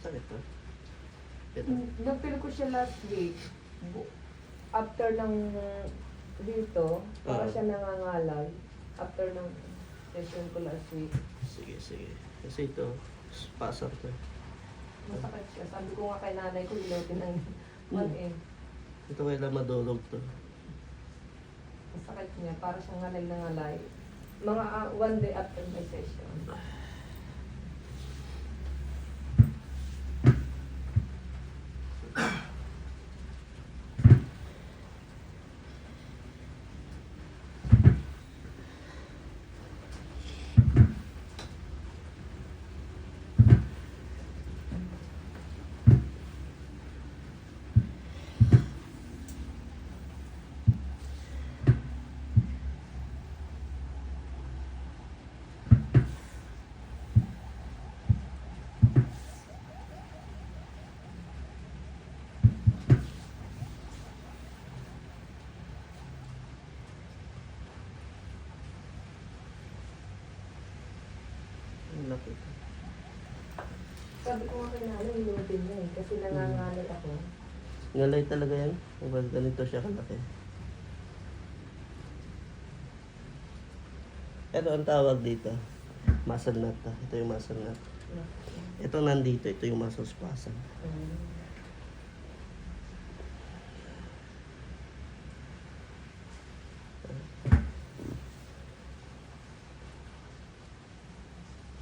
Sakit to. Ito. Napil ko siya last week. After ng dito, para siya nangangalay. After ng session ko last week. Sige, sige. Kasi ito, spasm to. Masakit siya. Sabi ko nga kay nanay ko, ilotin ng 1M. Ito kailangan madulog to. Masakit niya. Para siyang ngalay na ngalay. Mga 1 day after my session. Ang laki. Sabi ko nga kay nanay, ilotin niya eh. Kasi nangangalay ako. Ngalay talaga yan. Kapag ganito siya kalaki. Ito ang tawag dito. Muscle knot. Ito yung muscle knot. Ito nandito. Ito yung muscle spasm.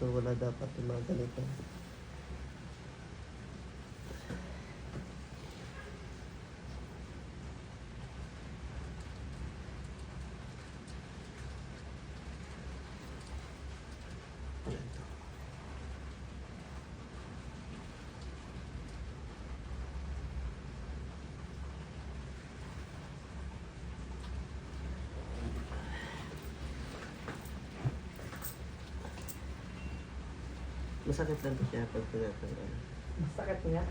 So wala dapat yung mga ganito. Ganito. Masakit lang to siya pag tinatanggal. Masakit niya.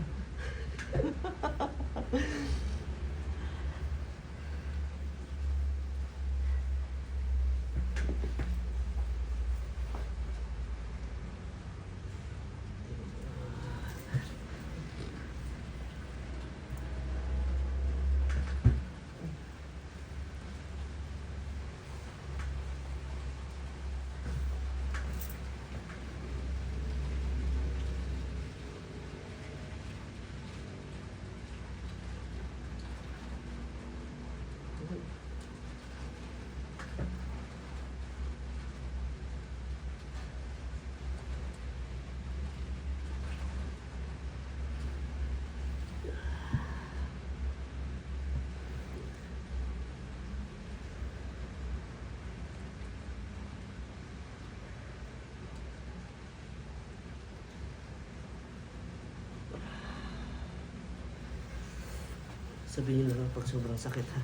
Sabihin lang pag sobrang sakit ha.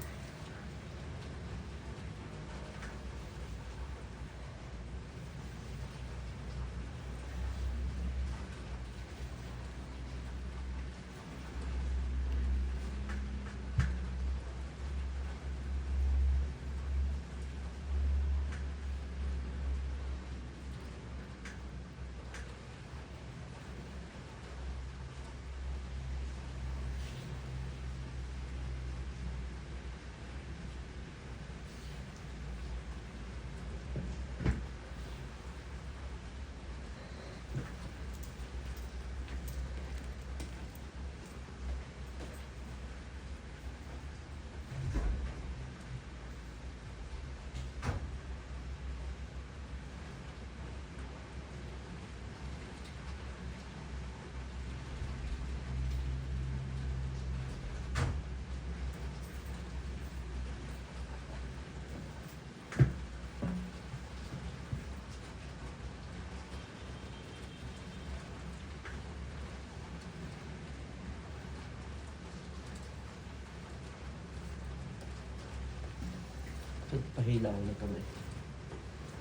Pahila ko na kamay.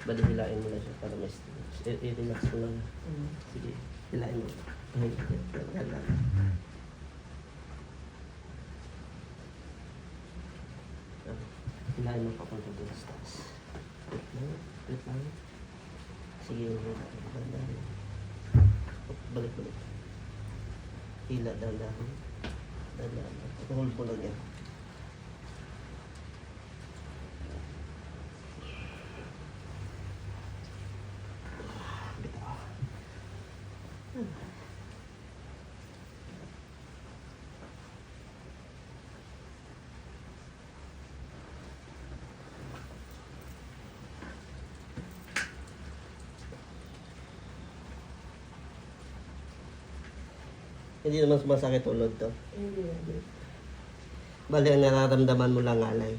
Bali, hilain mo na siya para mas i-relax mo lang. Sige, hilain mo. Pahila ko. Hilain mo papunta doon sa taas. Wait lang. Sige, balik. Hila, dahan-dahan. Dahan-dahan. Hold mo lang yan. Bitaw. Hindi naman sumasakit ulod to. Hindi. Bali, ang nararamdaman mo lang alay.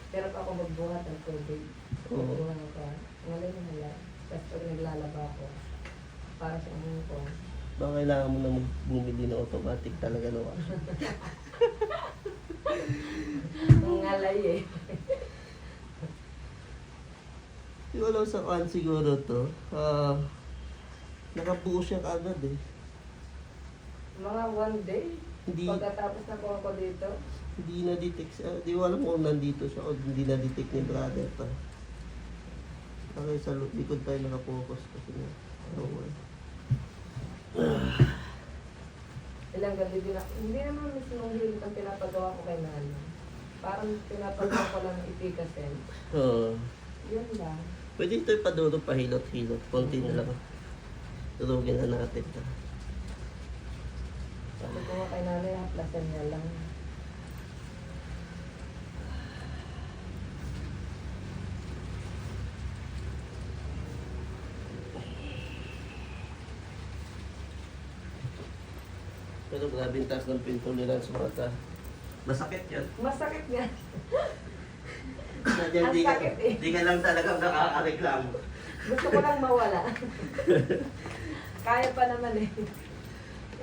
Pero pa ako magbuhat ng tubig. Oo. Magbuhat ako. Ngalay na hala. Tapos pag naglalaba ako, para sa mga ko. Baka kailangan mo na bumili ng automatic talaga no? Ang ngalay eh. Siguro sa kan siguro to. Nakabuo siya kaagad eh. Mga one day, Hindi, pagkatapos na po ako dito, hindi na-detect siya. Di ko alam kung nandito siya o hindi na-detect ni brother pa. Okay, sa likod tayo nakapokus kasi na. ilang gabi din ako. Hindi naman mismo hilit ang pinapagawa ko kay Nana. Parang pinapagawa ko lang ng ipikasin. Oo. Yun lang. Pwede ito ipaduro pahilot-hilot. Konti na lang. Durugin na natin. Sabi ko nga kay Nana, haplasan niya lang. Pero grabe yung taas ng pain tolerance mo at masakit yan. Masakit nga. Sadya, Ang di ka, sakit eh. di ka lang talagang nakakareklamo. Gusto ko lang mawala. Kaya pa naman eh.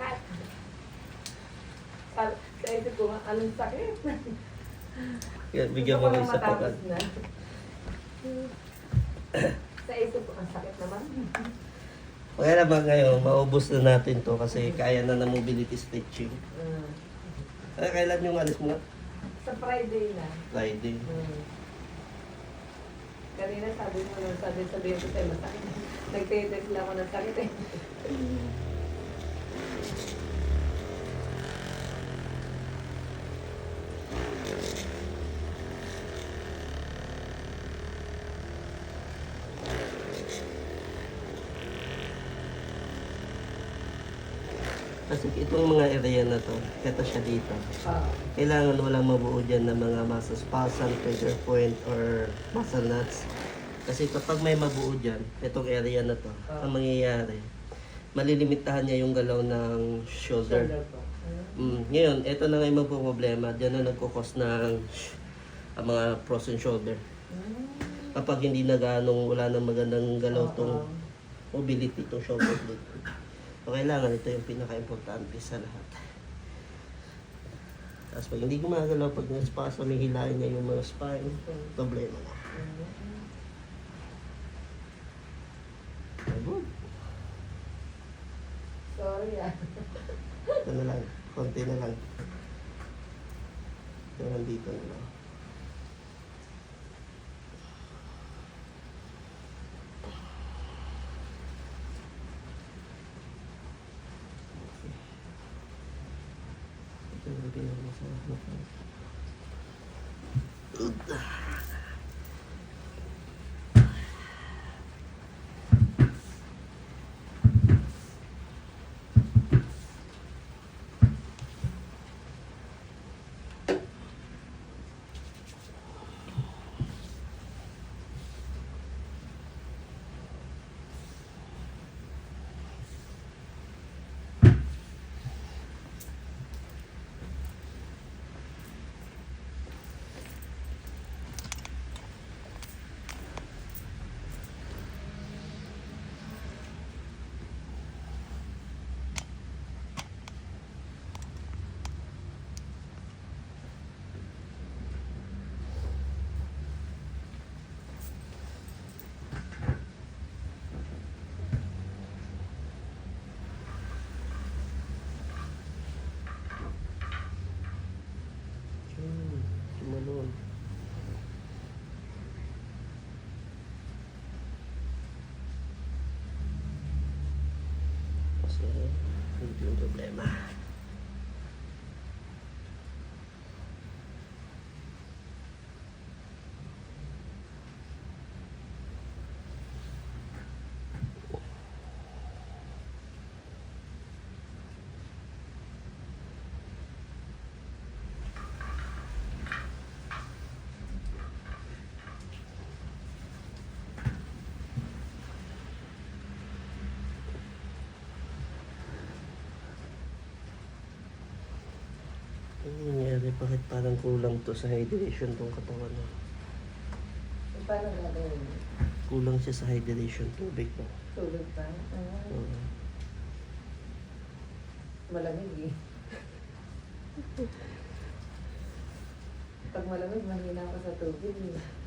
Kaya. Sa isip ko nga, anong sakit? Yan, bigyan mo ng isa pa ka. na. Sa isip ko, ang sakit naman. Kaya naman ngayon, maubos na natin to kasi kaya na ng mobility stretching. Kailan yung alis mo nga? Sa Friday na. Friday. Kanina sabi mo, sabihin ko sa'yo, masakit. Nagtitest lang ako ng sakit eh. Kasi itong mga area na to, ito siya dito. Kailangan walang mabuo dyan ng mga muscle spasm, trigger point, or muscle knots. Kasi kapag may mabuo dyan, itong area na to, ang mangyayari, malilimitahan niya yung galaw ng shoulder. Ngayon, ito na nga yung magpo-problema. Diyan na nagkukos ng ang mga frozen shoulder. Kapag hindi na ganong wala nang magandang galaw tong mobility, tong shoulder blade. So, kailangan ito yung pinaka-importante sa lahat. Tapos pag hindi gumagalaw, pag naspasa, may hilahin niya yung mga spine, problema na. Good. Sorry ah. Ito na lang, konti na lang. Ito nandito na lang. Ito yung pinag-masarap na. Ito yung problema. Ano nangyari? Bakit parang kulang to sa hydration tong katawan mo? Paano gagawin? Kulang siya sa hydration, tubig ba? Tulog pa? Oo. Malamig eh. Pag malamig, mahina ako sa tubig eh.